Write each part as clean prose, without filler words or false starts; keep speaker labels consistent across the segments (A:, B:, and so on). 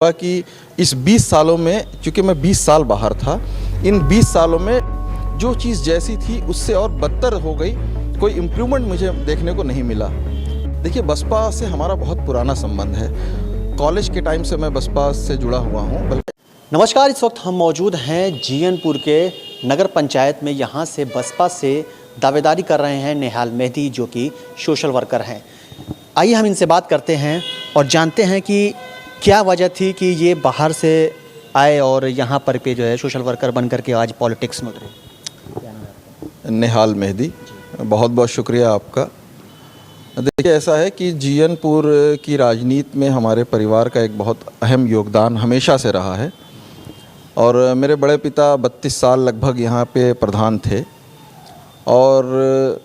A: हुआ कि इस 20 सालों में, चूँकि मैं 20 साल बाहर था, इन 20 सालों में जो चीज़ जैसी थी उससे और बदतर हो गई। कोई इम्प्रूवमेंट मुझे देखने को नहीं मिला। देखिए, बसपा से हमारा बहुत पुराना संबंध है। कॉलेज के टाइम से मैं बसपा से जुड़ा हुआ हूँ। बल्कि
B: नमस्कार, इस वक्त हम मौजूद हैं जीयनपुर के नगर पंचायत में। यहाँ से बसपा से दावेदारी कर रहे हैं नेहाल मेहदी, जो कि सोशल वर्कर हैं। आइए हम इनसे बात करते हैं और जानते हैं कि क्या वजह थी कि ये बाहर से आए और यहाँ पर पे जो है सोशल वर्कर बन करके आज पॉलिटिक्स में उतरे।
A: नेहाल मेहदी, बहुत बहुत शुक्रिया आपका। देखिए, ऐसा है कि जीयनपुर की राजनीति में हमारे परिवार का एक बहुत अहम योगदान हमेशा से रहा है और मेरे बड़े पिता 32 साल लगभग यहाँ पे प्रधान थे और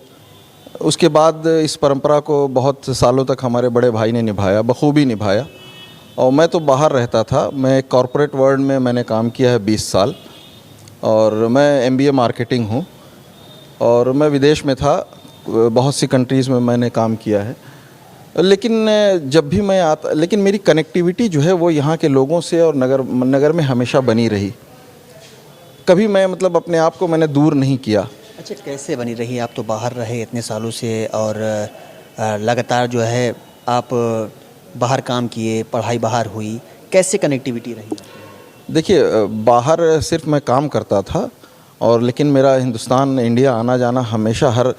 A: उसके बाद इस परंपरा को बहुत सालों तक हमारे बड़े भाई ने निभाया, बखूबी निभाया। और मैं तो बाहर रहता था। मैं कॉरपोरेट वर्ल्ड में मैंने काम किया है 20 साल और मैं MBA मार्केटिंग हूँ और मैं विदेश में था, बहुत सी कंट्रीज़ में मैंने काम किया है। लेकिन जब भी मैं आता, लेकिन मेरी कनेक्टिविटी जो है वो यहाँ के लोगों से और नगर में हमेशा बनी रही। कभी मैं अपने आप को मैंने दूर नहीं किया।
B: अच्छा, कैसे बनी रही? आप तो बाहर रहे इतने सालों से और लगातार जो है आप बाहर काम किए, पढ़ाई बाहर हुई, कैसे कनेक्टिविटी रही?
A: देखिए, बाहर सिर्फ मैं काम करता था और लेकिन मेरा हिंदुस्तान इंडिया आना जाना हमेशा हर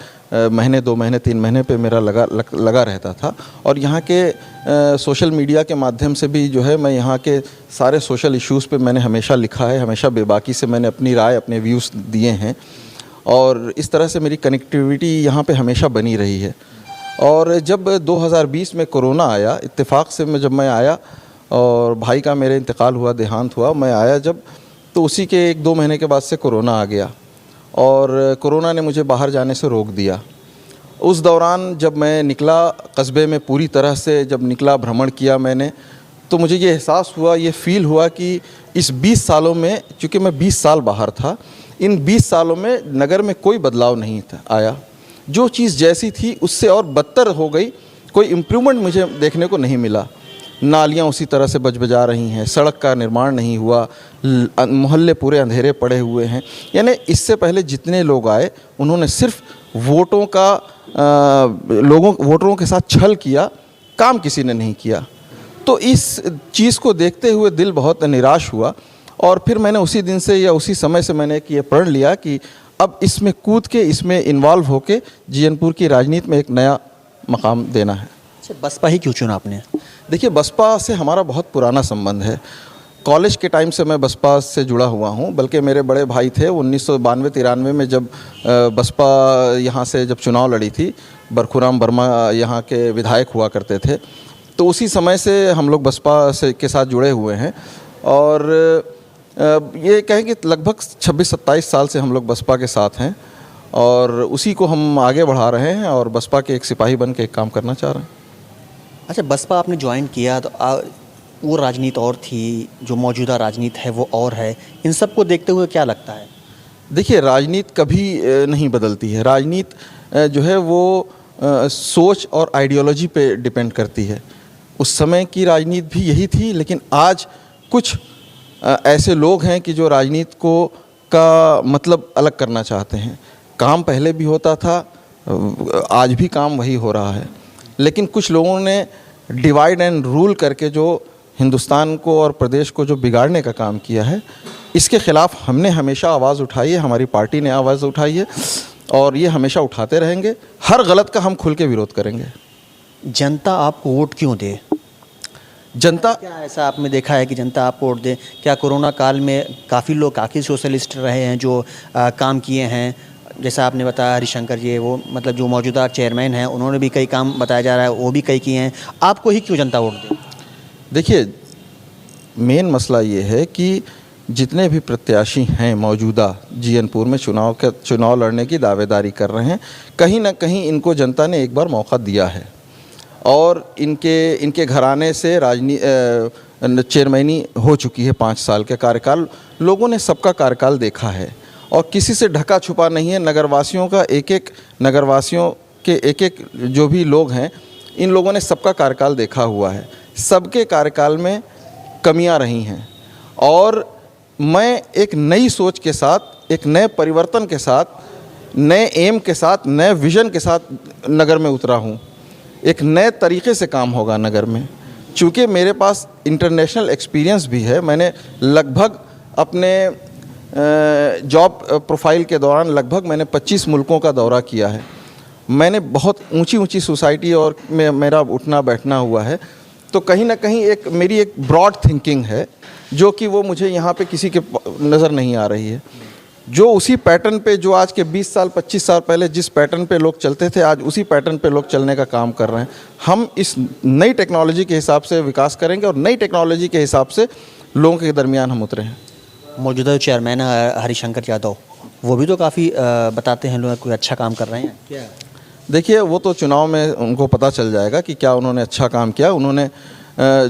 A: महीने 2 महीने 3 महीने पे मेरा लगा रहता था। और यहाँ के सोशल मीडिया के माध्यम से भी जो है मैं यहाँ के सारे सोशल इश्यूज़ पे मैंने हमेशा लिखा है, हमेशा बेबाकी से मैंने अपनी राय, अपने व्यूज़ दिए हैं और इस तरह से मेरी कनेक्टिविटी यहाँ पे हमेशा बनी रही है। और जब 2020 में कोरोना आया, इत्तेफाक से जब मैं आया और भाई का मेरे इंतकाल हुआ, देहांत हुआ, मैं आया जब, तो उसी के 1-2 महीने के बाद से कोरोना आ गया और कोरोना ने मुझे बाहर जाने से रोक दिया। उस दौरान जब मैं निकला कस्बे में, पूरी तरह से जब निकला, भ्रमण किया मैंने, तो मुझे ये एहसास हुआ, ये फ़ील हुआ कि इस 20 सालों में, चूँकि मैं 20 साल बाहर था, इन 20 सालों में नगर में कोई बदलाव नहीं आया। जो चीज़ जैसी थी उससे और बदतर हो गई। कोई इम्प्रूवमेंट मुझे देखने को नहीं मिला। नालियाँ उसी तरह से बजबजा रही हैं, सड़क का निर्माण नहीं हुआ, मोहल्ले पूरे अंधेरे पड़े हुए हैं। यानी इससे पहले जितने लोग आए उन्होंने सिर्फ वोटों का वोटरों के साथ छल किया, काम किसी ने नहीं किया। तो इस चीज़ को देखते हुए दिल बहुत निराश हुआ और फिर मैंने उसी दिन से या उसी समय से मैंने ये प्रण लिया कि अब इसमें कूद के, इसमें इन्वॉल्व होके जीयनपुर की राजनीति में एक नया मकाम देना है।
B: अच्छा, बसपा ही क्यों चुना आपने?
A: देखिए, बसपा से हमारा बहुत पुराना संबंध है। कॉलेज के टाइम से मैं बसपा से जुड़ा हुआ हूँ। बल्कि मेरे बड़े भाई थे 1992-93 में जब बसपा यहाँ से जब चुनाव लड़ी थी, बरखुराम वर्मा यहाँ के विधायक हुआ करते थे, तो उसी समय से हम लोग बसपा से के साथ जुड़े हुए हैं और ये कहें कि लगभग 26-27 साल से हम लोग बसपा के साथ हैं और उसी को हम आगे बढ़ा रहे हैं और बसपा के एक सिपाही बन के एक काम करना चाह रहे हैं।
B: अच्छा, बसपा आपने ज्वाइन किया तो वो राजनीति और थी, जो मौजूदा राजनीति है वो और है। इन सब को देखते हुए क्या लगता है?
A: देखिए, राजनीति कभी नहीं बदलती है। राजनीति जो है वो सोच और आइडियोलॉजी पे डिपेंड करती है। उस समय की राजनीति भी यही थी, लेकिन आज कुछ ऐसे लोग हैं कि जो राजनीति को का मतलब अलग करना चाहते हैं। काम पहले भी होता था, आज भी काम वही हो रहा है, लेकिन कुछ लोगों ने डिवाइड एंड रूल करके जो हिंदुस्तान को और प्रदेश को जो बिगाड़ने का काम किया है, इसके ख़िलाफ़ हमने हमेशा आवाज़ उठाई है, हमारी पार्टी ने आवाज़ उठाई है और ये हमेशा उठाते रहेंगे। हर गलत का हम खुल के विरोध करेंगे।
B: जनता आपको वोट क्यों दे?
A: जनता,
B: क्या ऐसा आपने देखा है कि जनता आपको वोट दे? क्या कोरोना काल में काफ़ी लोग, काफ़ी सोशलिस्ट रहे हैं जो काम किए हैं? जैसा आपने बताया हरिशंकर जी, वो जो मौजूदा चेयरमैन हैं, उन्होंने भी कई काम बताया जा रहा है, वो भी कई किए हैं। आपको ही क्यों जनता वोट दे?
A: देखिए, मेन मसला ये है कि जितने भी प्रत्याशी हैं मौजूदा जीयनपुर में चुनाव लड़ने की दावेदारी कर रहे हैं, कहीं ना कहीं इनको जनता ने एक बार मौका दिया है और इनके घराने से चेयरमैनी हो चुकी है 5 साल के कार्यकाल। लोगों ने सबका कार्यकाल देखा है और किसी से ढका छुपा नहीं है। नगरवासियों के एक जो भी लोग हैं, इन लोगों ने सबका कार्यकाल देखा हुआ है। सबके कार्यकाल में कमियां रही हैं। और मैं एक नई सोच के साथ, एक नए परिवर्तन के साथ, नए एम के साथ, नए विज़न के साथ नगर में उतरा हूँ। एक नए तरीके से काम होगा नगर में। चूँकि मेरे पास इंटरनेशनल एक्सपीरियंस भी है, मैंने लगभग अपने जॉब प्रोफाइल के दौरान लगभग मैंने 25 मुल्कों का दौरा किया है। मैंने बहुत ऊंची ऊंची सोसाइटी और में मेरा उठना बैठना हुआ है। तो कहीं ना कहीं एक मेरी एक ब्रॉड थिंकिंग है जो कि वो मुझे यहाँ पे किसी के नज़र नहीं आ रही है। जो उसी पैटर्न पे, जो आज के 20 साल 25 साल पहले जिस पैटर्न पे लोग चलते थे, आज उसी पैटर्न पे लोग चलने का काम कर रहे हैं। हम इस नई टेक्नोलॉजी के हिसाब से विकास करेंगे और नई टेक्नोलॉजी के हिसाब से लोगों के दरमियान हम उतरे हैं।
B: मौजूदा चेयरमैन हरिशंकर यादव, वो भी तो काफ़ी बताते हैं लोग कोई अच्छा काम कर रहे हैं क्या?
A: देखिए, वो तो चुनाव में उनको पता चल जाएगा कि क्या उन्होंने अच्छा काम किया। उन्होंने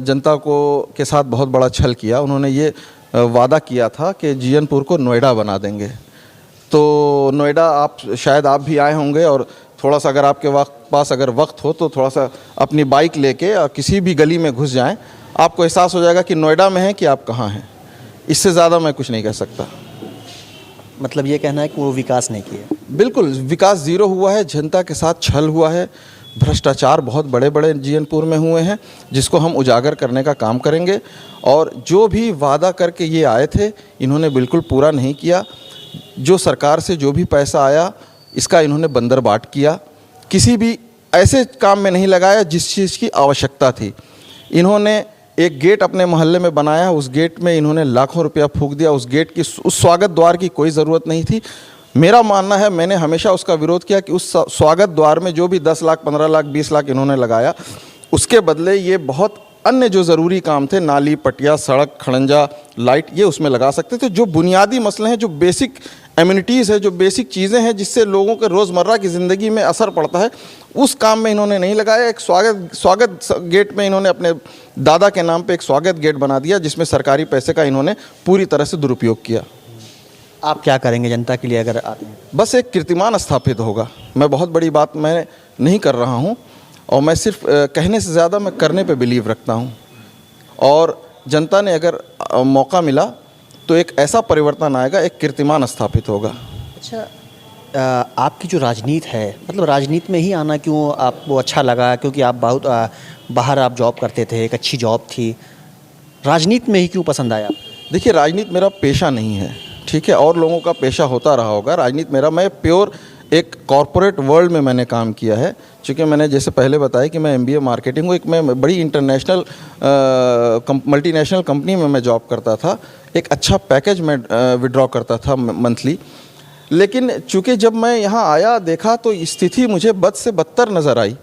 A: जनता को के साथ बहुत बड़ा छल किया। उन्होंने ये वादा किया था कि जीयनपुर को नोएडा बना देंगे। तो नोएडा शायद आप भी आए होंगे, और थोड़ा सा अगर आपके पास अगर वक्त हो तो थोड़ा सा अपनी बाइक लेके और किसी भी गली में घुस जाएं, आपको एहसास हो जाएगा कि नोएडा में है कि आप कहाँ हैं। इससे ज़्यादा मैं कुछ नहीं कह सकता।
B: मतलब ये कहना है कि वो विकास नहीं किया?
A: बिल्कुल, विकास ज़ीरो हुआ है। जनता के साथ छल हुआ है, भ्रष्टाचार बहुत बड़े बड़े जीयनपुर में हुए हैं, जिसको हम उजागर करने का काम करेंगे। और जो भी वादा करके ये आए थे, इन्होंने बिल्कुल पूरा नहीं किया। जो सरकार से जो भी पैसा आया, इसका इन्होंने बंदरबाट किया। किसी भी ऐसे काम में नहीं लगाया जिस चीज़ की आवश्यकता थी। इन्होंने एक गेट अपने मोहल्ले में बनाया, उस गेट में इन्होंने लाखों रुपया फूंक दिया। उस गेट की, उस स्वागत द्वार की कोई ज़रूरत नहीं थी। मेरा मानना है, मैंने हमेशा उसका विरोध किया कि उस स्वागत द्वार में जो भी 10 लाख 15 लाख 20 लाख इन्होंने लगाया, उसके बदले ये बहुत अन्य जो ज़रूरी काम थे, नाली, पटिया, सड़क, खड़ंजा, लाइट, ये उसमें लगा सकते थे। जो बुनियादी मसले हैं, जो बेसिक एम्यूनिटीज़ है, जो बेसिक चीज़ें हैं जिससे लोगों के रोज़मर्रा की ज़िंदगी में असर पड़ता है, उस काम में इन्होंने नहीं लगाया। एक स्वागत गेट में इन्होंने अपने दादा के नाम पे एक स्वागत गेट बना दिया, जिसमें सरकारी पैसे का इन्होंने पूरी तरह से दुरुपयोग किया।
B: आप क्या करेंगे जनता के लिए अगर आते हैं?
A: बस एक कीर्तिमान स्थापित होगा। मैं बहुत बड़ी बात मैं नहीं कर रहा हूँ, और मैं सिर्फ कहने से ज़्यादा मैं करने पे बिलीव रखता हूँ। और जनता ने अगर मौका मिला तो एक ऐसा परिवर्तन आएगा, एक कीर्तिमान स्थापित होगा।
B: अच्छा, आपकी जो राजनीति है, मतलब राजनीति में ही आना क्यों आपको अच्छा लगा? क्योंकि आप बहुत बाहर आप जॉब करते थे, एक अच्छी जॉब थी, राजनीति में ही क्यों पसंद आया?
A: देखिए, राजनीति मेरा पेशा नहीं है, ठीक है, और लोगों का पेशा होता रहा होगा। राजनीति मेरा, मैं प्योर एक कॉरपोरेट वर्ल्ड में मैंने काम किया है। चूँकि मैंने जैसे पहले बताया कि मैं MBA मार्केटिंग हूँ, एक मैं बड़ी इंटरनेशनल मल्टीनेशनल कंपनी में मैं जॉब करता था। एक अच्छा पैकेज में विड्रॉ करता था मंथली। लेकिन चूँकि जब मैं यहाँ आया, देखा तो स्थिति मुझे बद से बदतर नज़र आई।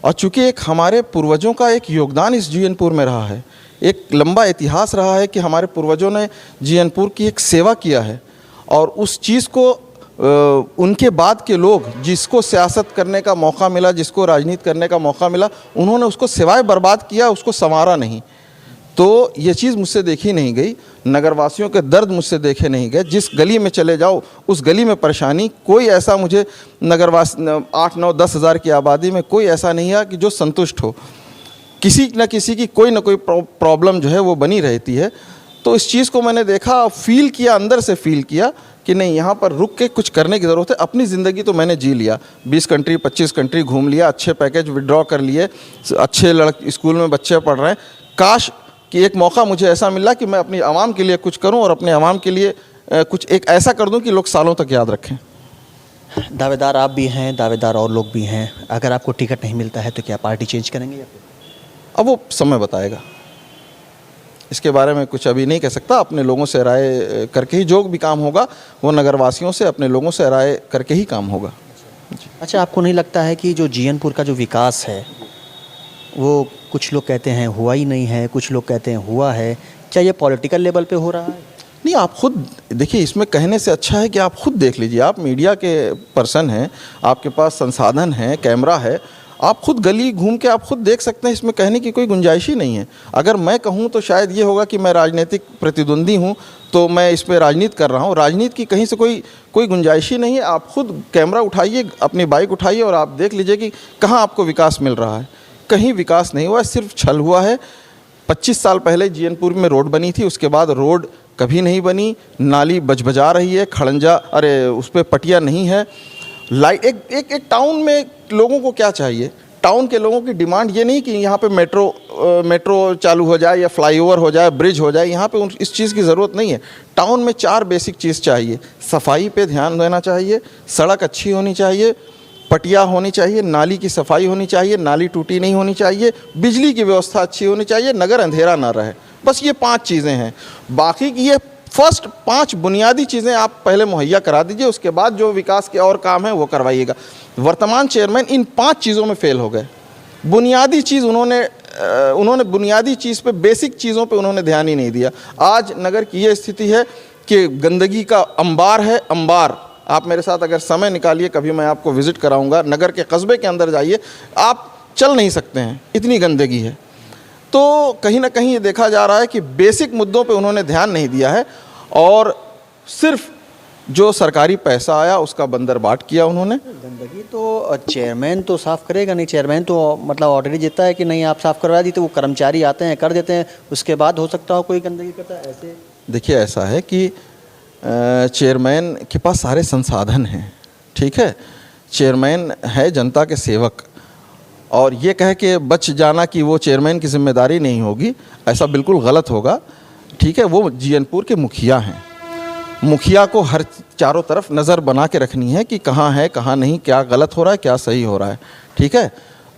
A: और चूँकि एक हमारे पूर्वजों का एक योगदान इस जीयनपुर में रहा है, एक लंबा इतिहास रहा है कि हमारे पूर्वजों ने जीयनपुर की एक सेवा किया है, और उस चीज़ को उनके बाद के लोग, जिसको सियासत करने का मौका मिला, जिसको राजनीति करने का मौका मिला, उन्होंने उसको सिवाय बर्बाद किया, उसको संवारा नहीं। तो ये चीज़ मुझसे देखी नहीं गई। नगरवासियों के दर्द मुझसे देखे नहीं गए। जिस गली में चले जाओ, उस गली में परेशानी, कोई ऐसा मुझे नगरवासी 8 9 10 हज़ार की आबादी में कोई ऐसा नहीं है कि जो संतुष्ट हो। किसी न किसी की कोई ना कोई प्रॉब्लम जो है वो बनी रहती है। तो इस चीज़ को मैंने देखा, फील किया, अंदर से फील किया कि नहीं, यहाँ पर रुक के कुछ करने की ज़रूरत है। अपनी ज़िंदगी तो मैंने जी लिया, 20 कंट्री 25 कंट्री घूम लिया, अच्छे पैकेज विड्रॉ कर लिए, अच्छे स्कूल में बच्चे पढ़ रहे हैं। काश कि एक मौका मुझे ऐसा मिला कि मैं अपनी आवाम के लिए कुछ करूं, और अपने आवाम के लिए कुछ एक ऐसा कर दूं कि लोग सालों तक याद रखें।
B: दावेदार आप भी हैं, दावेदार और लोग भी हैं। अगर आपको टिकट नहीं मिलता है तो क्या पार्टी चेंज करेंगे या फिर?
A: अब वो समय बताएगा, इसके बारे में कुछ अभी नहीं कह सकता। अपने लोगों से राय करके ही जो भी काम होगा, वो नगरवासियों से, अपने लोगों से राय करके ही काम होगा।
B: अच्छा, आपको नहीं लगता है कि जो जीयनपुर का जो विकास है, वो कुछ लोग कहते हैं हुआ ही नहीं है, कुछ लोग कहते हैं हुआ है, क्या ये पॉलिटिकल लेवल पे हो रहा है?
A: नहीं, आप खुद देखिए, इसमें कहने से अच्छा है कि आप खुद देख लीजिए। आप मीडिया के पर्सन हैं, आपके पास संसाधन हैं, कैमरा है, आप खुद गली घूम के आप खुद देख सकते हैं। इसमें कहने की कोई गुंजाइश ही नहीं है। अगर मैं कहूँ तो शायद ये होगा कि मैं राजनीतिक प्रतिद्वंदी हूँ, तो मैं इस पर राजनीति कर रहा हूँ। राजनीति की कहीं से कोई गुंजाइश ही नहीं है। आप खुद कैमरा उठाइए, अपनी बाइक उठाइए, और आप देख लीजिए कि कहाँ आपको विकास मिल रहा है। कहीं विकास नहीं हुआ है, सिर्फ छल हुआ है। 25 साल पहले जीएनपुर में रोड बनी थी, उसके बाद रोड कभी नहीं बनी, नाली बजबजा रही है, खड़ंजा अरे उस पर पटिया नहीं है। एक टाउन में लोगों को क्या चाहिए? टाउन के लोगों की डिमांड ये नहीं कि यहाँ पे मेट्रो चालू हो जाए या फ्लाईओवर हो जाए, ब्रिज हो जाए, यहाँ पे इस चीज़ की ज़रूरत नहीं है। टाउन में 4 बेसिक चीज़ चाहिए। सफाई पे ध्यान देना चाहिए, सड़क अच्छी होनी चाहिए, पटिया होनी चाहिए, नाली की सफाई होनी चाहिए, नाली टूटी नहीं होनी चाहिए, बिजली की व्यवस्था अच्छी होनी चाहिए, नगर अंधेरा ना रहे। बस ये 5 चीज़ें हैं। बाकी की ये फर्स्ट 5 बुनियादी चीज़ें आप पहले मुहैया करा दीजिए, उसके बाद जो विकास के और काम है वो करवाइएगा। वर्तमान चेयरमैन इन 5 चीज़ों में फेल हो गए। बुनियादी चीज़ उन्होंने बुनियादी चीज़ पे, बेसिक चीज़ों पे उन्होंने ध्यान ही नहीं दिया। आज नगर की ये स्थिति है कि गंदगी का अंबार है, अंबार। आप मेरे साथ अगर समय निकालिए, कभी मैं आपको विज़िट कराऊंगा, नगर के कस्बे के अंदर जाइए, आप चल नहीं सकते हैं, इतनी गंदगी है। तो कहीं ना कहीं ये देखा जा रहा है कि बेसिक मुद्दों पे उन्होंने ध्यान नहीं दिया है और सिर्फ जो सरकारी पैसा आया उसका बंदरबाट किया उन्होंने।
B: गंदगी तो चेयरमैन तो साफ़ करेगा नहीं, चेयरमैन तो मतलब ऑर्डर ही देता है कि नहीं आप साफ़ करवा दी, तो वो कर्मचारी आते हैं कर देते हैं, उसके बाद हो सकता हो कोई गंदगी करता है। ऐसे
A: देखिए ऐसा है कि चेयरमैन के पास सारे संसाधन हैं, ठीक है, चेयरमैन है जनता के सेवक, और ये कह के बच जाना कि वो चेयरमैन की जिम्मेदारी नहीं होगी, ऐसा बिल्कुल गलत होगा। ठीक है, वो जीएनपुर के मुखिया हैं, मुखिया को हर चारों तरफ नज़र बना के रखनी है कि कहाँ है कहाँ नहीं, क्या गलत हो रहा है क्या सही हो रहा है। ठीक है,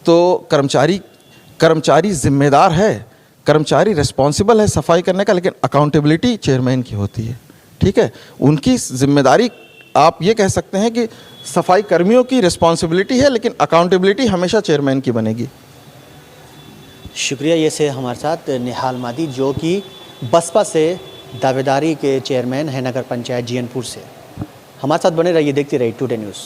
A: तो कर्मचारी जिम्मेदार है, कर्मचारी रिस्पॉन्सिबल है सफाई करने का, लेकिन अकाउंटेबिलिटी चेयरमैन की होती है। ठीक है, उनकी जिम्मेदारी, आप ये कह सकते हैं कि सफाई कर्मियों की रिस्पॉन्सिबिलिटी है, लेकिन अकाउंटेबिलिटी हमेशा चेयरमैन की बनेगी।
B: शुक्रिया। ये से हमारे साथ निहाल मादी, जो कि बसपा से दावेदारी के चेयरमैन है नगर पंचायत जीएनपुर से। हमारे साथ बने रहिए, देखते रहिए टुडे न्यूज़।